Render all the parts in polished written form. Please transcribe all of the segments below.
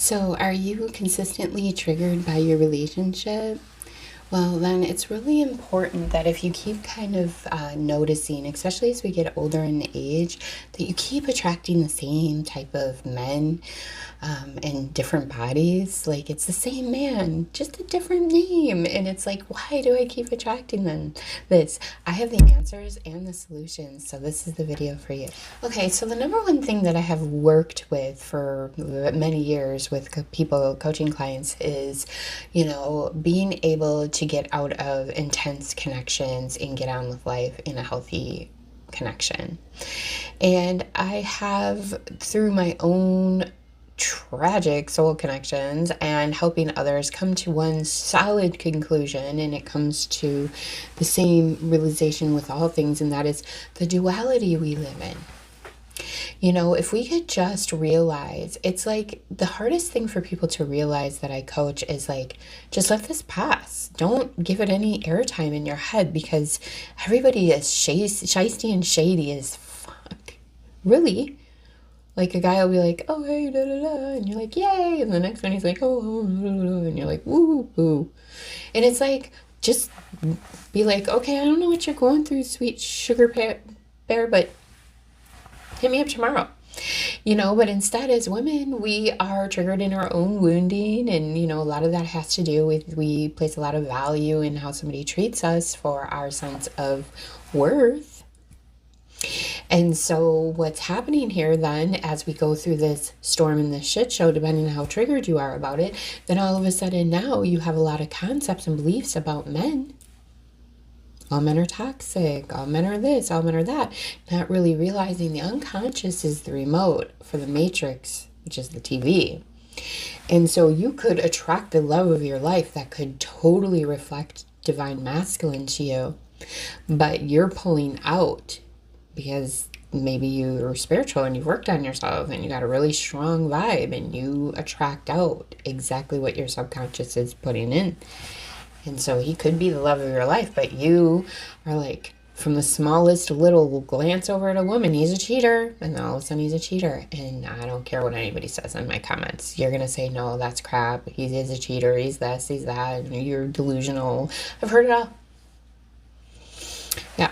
So, are you consistently triggered by your relationship? Well, then it's really important that if you keep kind of noticing, especially as we get older in age, that you keep attracting the same type of men in different bodies. Like it's the same man, just a different name. And it's like, why do I keep attracting them? This. I have the answers and the solutions. So this is the video for you. Okay, so the number one thing that I have worked with for many years with people, coaching clients is, being able to get out of intense connections and get on with life in a healthy connection. And I have, through my own tragic soul connections and helping others come to one solid conclusion, and it comes to the same realization with all things, and that is the duality we live in. If we could just realize, it's like the hardest thing for people to realize that I coach is like, just let this pass. Don't give it any airtime in your head, because everybody is shisty and shady as fuck. Really? Like a guy will be like, oh, hey, da da da, and you're like, yay, and the next one he's like, oh, da, da, da, and you're like, woo, woo. And it's like, just be like, okay, I don't know what you're going through, sweet sugar bear, but hit me up tomorrow. But instead, as women, we are triggered in our own wounding, and a lot of that has to do with, we place a lot of value in how somebody treats us for our sense of worth. And so what's happening here then, as we go through this storm and this shit show, depending on how triggered you are about it, then all of a sudden now you have a lot of concepts and beliefs about men. All men are toxic, all men are this, all men are that. Not really realizing the unconscious is the remote for the matrix, which is the TV. And so you could attract the love of your life that could totally reflect divine masculine to you, but you're pulling out because maybe you're spiritual and you've worked on yourself and you got a really strong vibe, and you attract out exactly what your subconscious is putting in. And so he could be the love of your life, but you are like, from the smallest little glance over at a woman, he's a cheater, and then all of a sudden he's a cheater. And I don't care what anybody says in my comments. You're going to say, no, that's crap. He is a cheater. He's this, he's that. You're delusional. I've heard it all. Yeah.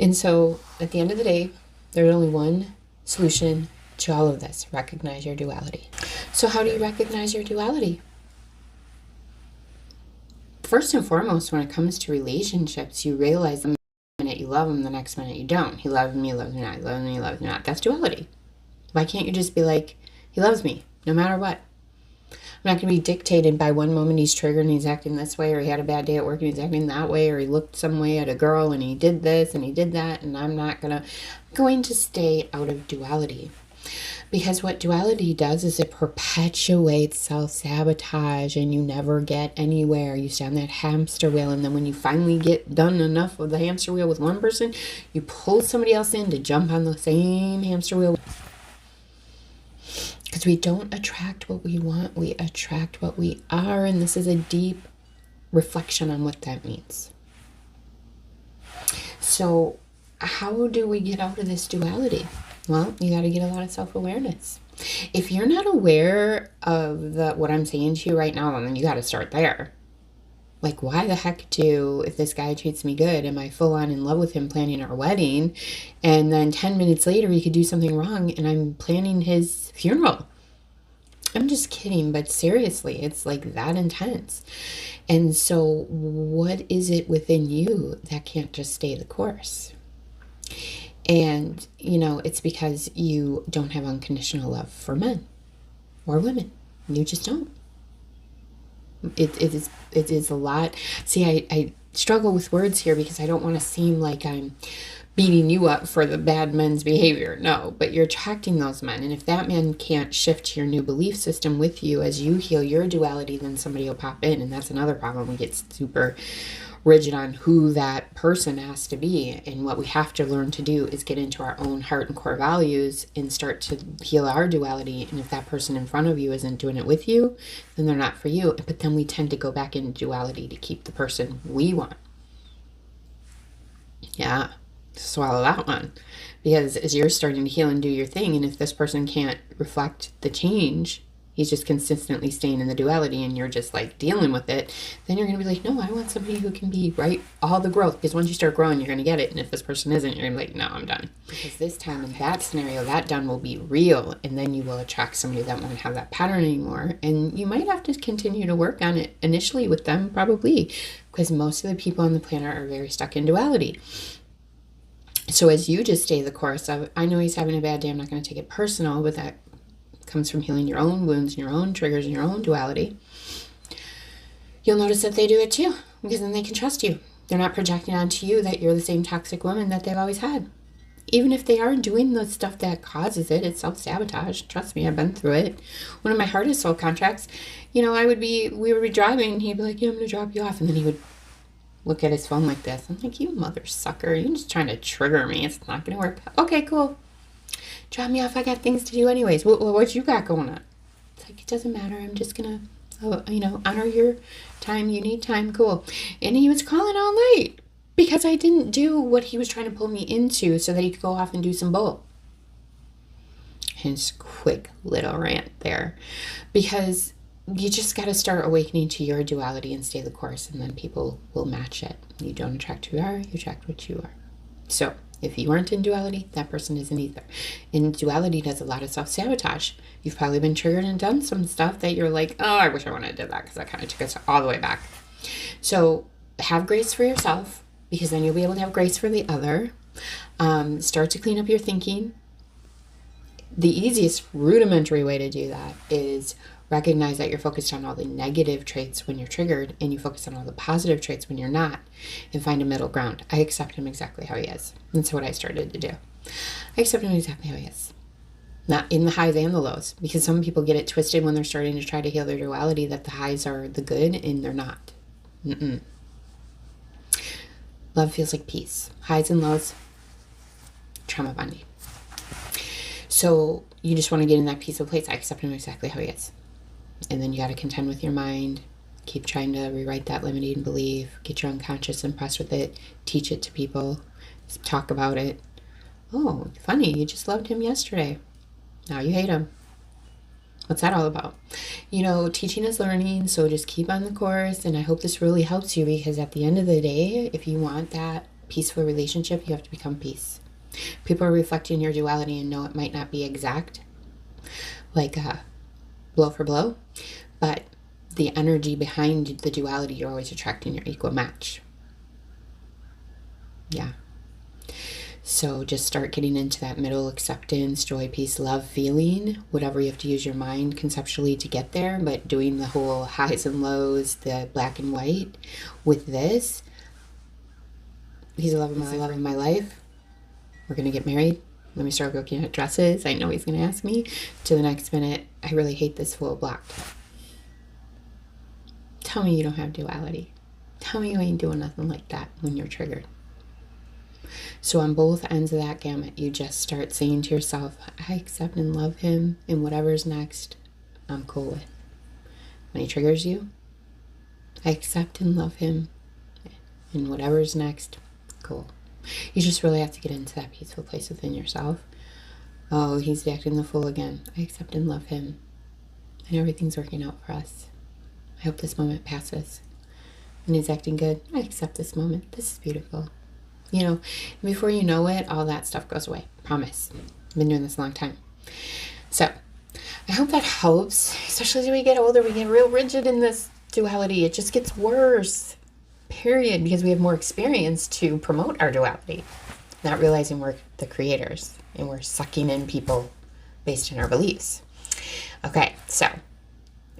And so at the end of the day, there's only one solution to all of this. Recognize your duality. So how do you recognize your duality? First and foremost, when it comes to relationships, you realize the minute you love him, the next minute you don't. He loves me, loves me not. He loves me, loves me not. That's duality. Why can't you just be like, he loves me, no matter what? I'm not going to be dictated by one moment he's triggered and he's acting this way, or he had a bad day at work and he's acting that way, or he looked some way at a girl and he did this and he did that, and I'm going to stay out of duality. Because what duality does is it perpetuates self-sabotage, and you never get anywhere. You stay on that hamster wheel, and then when you finally get done enough of the hamster wheel with one person, you pull somebody else in to jump on the same hamster wheel. Because we don't attract what we want, we attract what we are, and this is a deep reflection on what that means. So how do we get out of this duality? Well, you got to get a lot of self-awareness. If you're not aware of what I'm saying to you right now, then you got to start there. Like, why the heck if this guy treats me good, am I full on in love with him, planning our wedding, and then 10 minutes later he could do something wrong and I'm planning his funeral? I'm just kidding, but seriously, it's like that intense. And so what is it within you that can't just stay the course? And, it's because you don't have unconditional love for men or women. You just don't. It is a lot. See, I struggle with words here because I don't want to seem like I'm beating you up for the bad men's behavior. No, but you're attracting those men. And if that man can't shift to your new belief system with you as you heal your duality, then somebody will pop in. And that's another problem. We get super rigid on who that person has to be. And what we have to learn to do is get into our own heart and core values and start to heal our duality. And if that person in front of you isn't doing it with you, then they're not for you. But then we tend to go back into duality to keep the person we want. Yeah, swallow that one. Because as you're starting to heal and do your thing, and if this person can't reflect the change, he's just consistently staying in the duality and you're just like dealing with it, then you're going to be like, no, I want somebody who can be right, all the growth. Because once you start growing, you're going to get it. And if this person isn't, you're going to be like, no, I'm done. Because this time in that scenario, that done will be real. And then you will attract somebody that won't have that pattern anymore. And you might have to continue to work on it initially with them, probably. Because most of the people on the planet are very stuck in duality. So as you just stay the course of, I know he's having a bad day, I'm not going to take it personal, but that comes from healing your own wounds and your own triggers and your own duality. You'll notice that they do it too, because then they can trust you. They're not projecting onto you that you're the same toxic woman that they've always had. Even if they are doing the stuff that causes it, it's self-sabotage. Trust me, I've been through it. One of my hardest soul contracts, we would be driving and he'd be like, yeah, I'm going to drop you off. And then he would look at his phone like this. I'm like, you mother sucker. You're just trying to trigger me. It's not going to work. Okay, cool. Drop me off. I got things to do anyways. What you got going on? It's like, it doesn't matter. I'm just going to, honor your time. You need time. Cool. And he was calling all night because I didn't do what he was trying to pull me into so that he could go off and do some bull. His quick little rant there. Because you just got to start awakening to your duality and stay the course, and then people will match it. You don't attract who you are, you attract what you are. So if you aren't in duality, that person isn't either. And duality does a lot of self-sabotage. You've probably been triggered and done some stuff that you're like, oh, I wish I wouldn't have did that, because that kind of took us all the way back. So have grace for yourself, because then you'll be able to have grace for the other. Start to clean up your thinking. The easiest rudimentary way to do that is recognize that you're focused on all the negative traits when you're triggered, and you focus on all the positive traits when you're not, and find a middle ground. I accept him exactly how he is. That's what I started to do. I accept him exactly how he is. Not in the highs and the lows, because some people get it twisted when they're starting to try to heal their duality, that the highs are the good and they're not. Love feels like peace. Highs and lows, trauma bonding. So you just want to get in that peaceful place. I accept him exactly how he is. And then you got to contend with your mind. Keep trying to rewrite that limiting belief. Get your unconscious impressed with it. Teach it to people. Talk about it. Oh, funny. You just loved him yesterday. Now you hate him. What's that all about? Teaching is learning. So just keep on the course. And I hope this really helps you, because at the end of the day, if you want that peaceful relationship, you have to become peace. People are reflecting your duality and know it might not be exact, like blow for blow, but the energy behind the duality, you're always attracting your equal match. Yeah. So just start getting into that middle acceptance, joy, peace, love feeling, whatever you have to use your mind conceptually to get there, but doing the whole highs and lows, the black and white with this. He's the love of my life. We're going to get married. Let me start looking at dresses. I know he's going to ask me. To the next minute, I really hate this full blocked. Tell me you don't have duality. Tell me you ain't doing nothing like that when you're triggered. So on both ends of that gamut, you just start saying to yourself, I accept and love him, and whatever's next, I'm cool with. When he triggers you, I accept and love him, and whatever's next, cool. You just really have to get into that peaceful place within yourself. Oh, he's acting the fool again. I accept and love him, and everything's working out for us. I hope this moment passes. And he's acting good. I accept this moment. This is beautiful. Before you know it, all that stuff goes away. Promise. I've been doing this a long time. So I hope that helps, especially as we get older. We get real rigid in this duality. It just gets worse. Period. Because we have more experience to promote our duality. Not realizing we're the creators and we're sucking in people based on our beliefs. Okay, so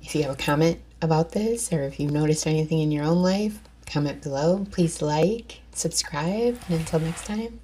if you have a comment about this, or if you've noticed anything in your own life, comment below. Please like, subscribe, and until next time,